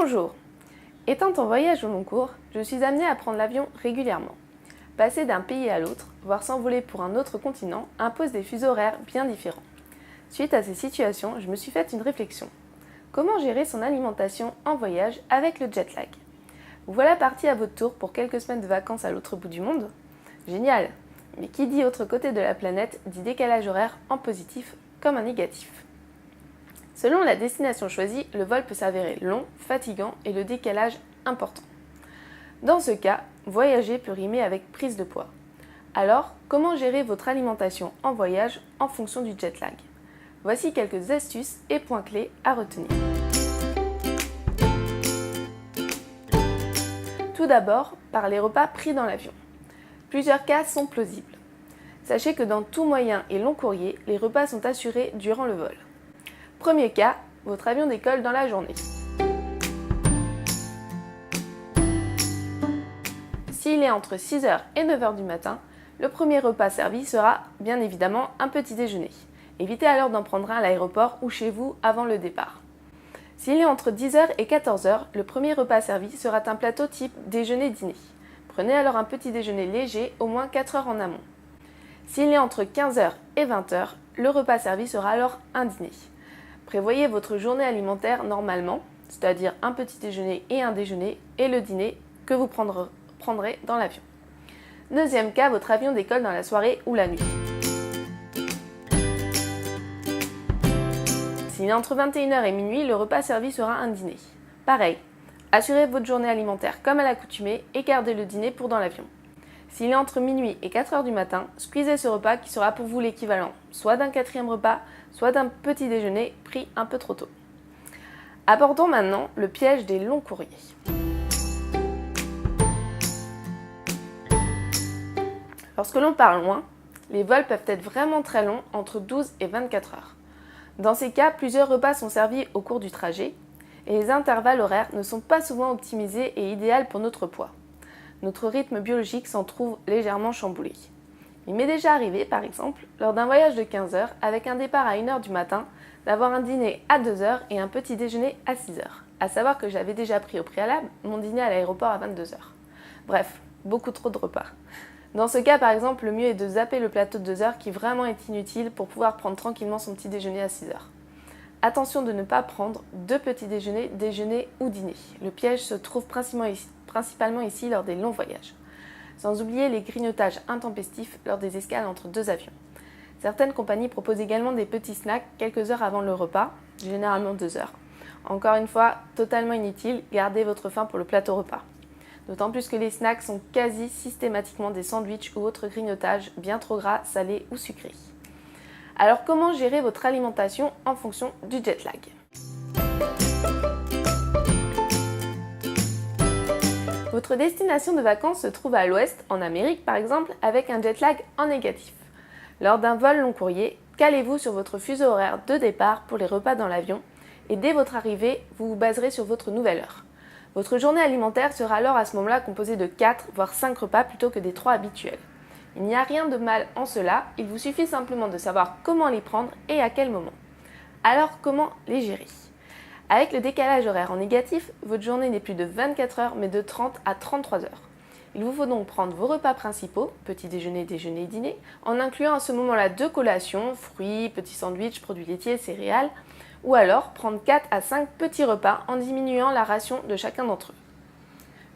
Bonjour! Étant en voyage au long cours, je suis amenée à prendre l'avion régulièrement. Passer d'un pays à l'autre, voire s'envoler pour un autre continent, impose des fuseaux horaires bien différents. Suite à ces situations, je me suis fait une réflexion. Comment gérer son alimentation en voyage avec le jet lag? Vous voilà parti à votre tour pour quelques semaines de vacances à l'autre bout du monde? Génial! Mais qui dit autre côté de la planète dit décalage horaire en positif comme en négatif. Selon la destination choisie, le vol peut s'avérer long, fatigant et le décalage important. Dans ce cas, voyager peut rimer avec prise de poids. Alors, comment gérer votre alimentation en voyage en fonction du jet lag? Voici quelques astuces et points clés à retenir. Tout d'abord, par les repas pris dans l'avion. Plusieurs cas sont plausibles. Sachez que dans tout moyen et long courrier, les repas sont assurés durant le vol. Premier cas, votre avion décolle dans la journée. S'il est entre 6h et 9h du matin, le premier repas servi sera bien évidemment un petit déjeuner. Évitez alors d'en prendre un à l'aéroport ou chez vous avant le départ. S'il est entre 10h et 14h, le premier repas servi sera un plateau type déjeuner-dîner. Prenez alors un petit déjeuner léger au moins 4 heures en amont. S'il est entre 15h et 20h, le repas servi sera alors un dîner. Prévoyez votre journée alimentaire normalement, c'est-à-dire un petit déjeuner et un déjeuner, et le dîner que vous prendrez dans l'avion. Deuxième cas, votre avion décolle dans la soirée ou la nuit. S'il est entre 21h et minuit, le repas servi sera un dîner. Pareil, assurez votre journée alimentaire comme à l'accoutumée et gardez le dîner pour dans l'avion. S'il est entre minuit et 4h du matin, squeezez ce repas qui sera pour vous l'équivalent soit d'un quatrième repas, soit d'un petit déjeuner pris un peu trop tôt. Abordons maintenant le piège des longs courriers. Lorsque l'on part loin, les vols peuvent être vraiment très longs, entre 12 et 24 heures. Dans ces cas, plusieurs repas sont servis au cours du trajet et les intervalles horaires ne sont pas souvent optimisés et idéaux pour notre poids. Notre rythme biologique s'en trouve légèrement chamboulé. Il m'est déjà arrivé, par exemple, lors d'un voyage de 15 heures, avec un départ à 1h du matin, d'avoir un dîner à 2h et un petit déjeuner à 6h. À savoir que j'avais déjà pris au préalable mon dîner à l'aéroport à 22h. Bref, beaucoup trop de repas. Dans ce cas, par exemple, le mieux est de zapper le plateau de 2 heures qui vraiment est inutile pour pouvoir prendre tranquillement son petit déjeuner à 6h. Attention de ne pas prendre deux petits déjeuners, déjeuner ou dîner. Le piège se trouve principalement ici lors des longs voyages. Sans oublier les grignotages intempestifs lors des escales entre deux avions. Certaines compagnies proposent également des petits snacks quelques heures avant le repas, généralement 2 heures. Encore une fois, totalement inutile, gardez votre faim pour le plateau repas. D'autant plus que les snacks sont quasi systématiquement des sandwichs ou autres grignotages bien trop gras, salés ou sucrés. Alors comment gérer votre alimentation en fonction du jet lag? Votre destination de vacances se trouve à l'ouest, en Amérique par exemple, avec un jet lag en négatif. Lors d'un vol long courrier, calez-vous sur votre fuseau horaire de départ pour les repas dans l'avion et dès votre arrivée, vous vous baserez sur votre nouvelle heure. Votre journée alimentaire sera alors à ce moment-là composée de 4 voire 5 repas plutôt que des 3 habituels. Il n'y a rien de mal en cela, il vous suffit simplement de savoir comment les prendre et à quel moment. Alors comment les gérer? Avec le décalage horaire en négatif, votre journée n'est plus de 24 heures mais de 30 à 33 heures. Il vous faut donc prendre vos repas principaux, petit déjeuner, déjeuner et dîner, en incluant à ce moment-là 2 collations, fruits, petits sandwichs, produits laitiers, céréales, ou alors prendre 4 à 5 petits repas en diminuant la ration de chacun d'entre eux.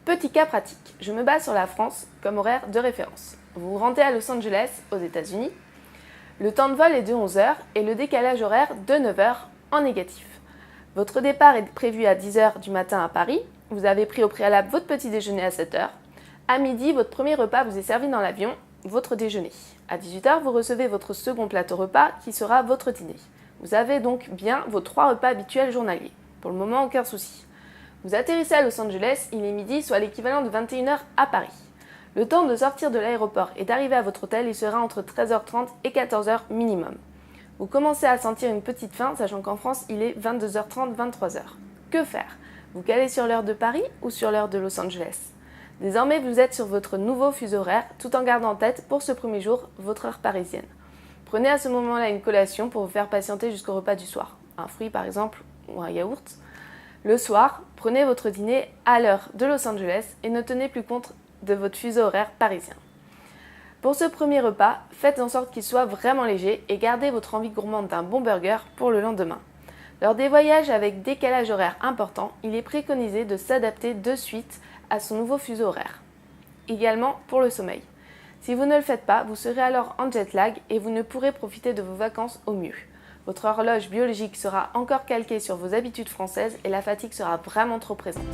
Petit cas pratique, je me base sur la France comme horaire de référence. Vous vous rendez à Los Angeles, aux États-Unis. Le temps de vol est de 11 heures et le décalage horaire de 9 heures en négatif. Votre départ est prévu à 10h du matin à Paris. Vous avez pris au préalable votre petit déjeuner à 7h. À midi, votre premier repas vous est servi dans l'avion, votre déjeuner. À 18h, vous recevez votre second plateau repas qui sera votre dîner. Vous avez donc bien vos 3 repas habituels journaliers. Pour le moment, aucun souci. Vous atterrissez à Los Angeles, il est midi, soit l'équivalent de 21h à Paris. Le temps de sortir de l'aéroport et d'arriver à votre hôtel, il sera entre 13h30 et 14h minimum. Vous commencez à sentir une petite faim, sachant qu'en France, il est 22h30, 23h. Que faire? Vous calez sur l'heure de Paris ou sur l'heure de Los Angeles? Désormais, vous êtes sur votre nouveau fuseau horaire, tout en gardant en tête, pour ce premier jour, votre heure parisienne. Prenez à ce moment-là une collation pour vous faire patienter jusqu'au repas du soir. Un fruit par exemple, ou un yaourt. Le soir, prenez votre dîner à l'heure de Los Angeles et ne tenez plus compte de votre fuseau horaire parisien. Pour ce premier repas, faites en sorte qu'il soit vraiment léger et gardez votre envie gourmande d'un bon burger pour le lendemain. Lors des voyages avec décalage horaire important, il est préconisé de s'adapter de suite à son nouveau fuseau horaire. Également pour le sommeil. Si vous ne le faites pas, vous serez alors en jet lag et vous ne pourrez profiter de vos vacances au mieux. Votre horloge biologique sera encore calquée sur vos habitudes françaises et la fatigue sera vraiment trop présente.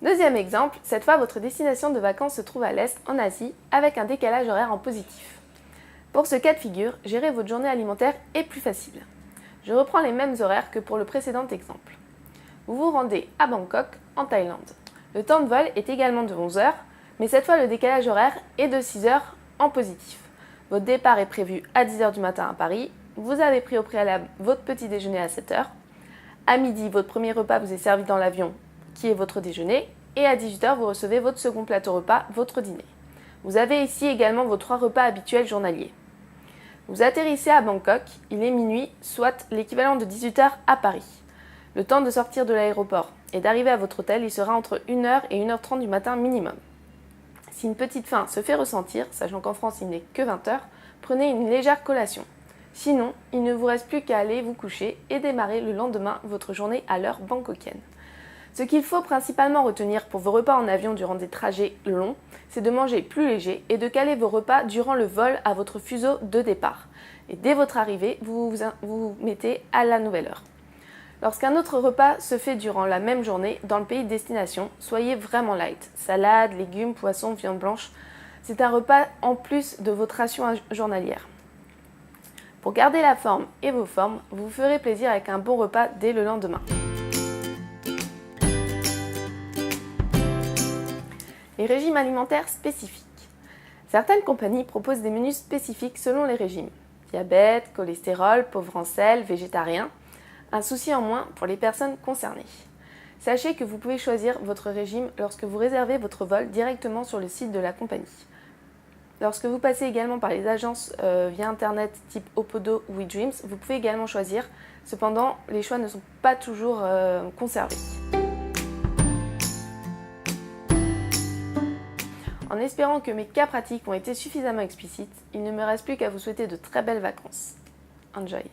Deuxième exemple, cette fois votre destination de vacances se trouve à l'Est, en Asie, avec un décalage horaire en positif. Pour ce cas de figure, gérer votre journée alimentaire est plus facile. Je reprends les mêmes horaires que pour le précédent exemple. Vous vous rendez à Bangkok, en Thaïlande. Le temps de vol est également de 11 heures, mais cette fois le décalage horaire est de 6 heures en positif. Votre départ est prévu à 10 heures du matin à Paris. Vous avez pris au préalable votre petit déjeuner à 7 heures. À midi, votre premier repas vous est servi dans l'avion, qui est votre déjeuner. Et à 18 heures, vous recevez votre second plateau repas, votre dîner. Vous avez ici également vos 3 repas habituels journaliers. Vous atterrissez à Bangkok, il est minuit, soit l'équivalent de 18 heures à Paris. Le temps de sortir de l'aéroport et d'arriver à votre hôtel, il sera entre 1h et 1h30 du matin minimum. Si une petite faim se fait ressentir, sachant qu'en France il n'est que 20 heures, prenez une légère collation. Sinon, il ne vous reste plus qu'à aller vous coucher et démarrer le lendemain votre journée à l'heure bangkokienne. Ce qu'il faut principalement retenir pour vos repas en avion durant des trajets longs, c'est de manger plus léger et de caler vos repas durant le vol à votre fuseau de départ. Et dès votre arrivée, vous vous mettez à la nouvelle heure. Lorsqu'un autre repas se fait durant la même journée dans le pays de destination, soyez vraiment light. Salade, légumes, poissons, viande blanche. C'est un repas en plus de votre ration journalière. Pour garder la forme et vos formes, vous vous ferez plaisir avec un bon repas dès le lendemain. Les régimes alimentaires spécifiques. Certaines compagnies proposent des menus spécifiques selon les régimes. Diabète, cholestérol, pauvre en sel, végétarien. Un souci en moins pour les personnes concernées. Sachez que vous pouvez choisir votre régime lorsque vous réservez votre vol directement sur le site de la compagnie. Lorsque vous passez également par les agences via internet type Opodo ou WeDreams, vous pouvez également choisir. Cependant, les choix ne sont pas toujours conservés. En espérant que mes cas pratiques ont été suffisamment explicites, il ne me reste plus qu'à vous souhaiter de très belles vacances. Enjoy!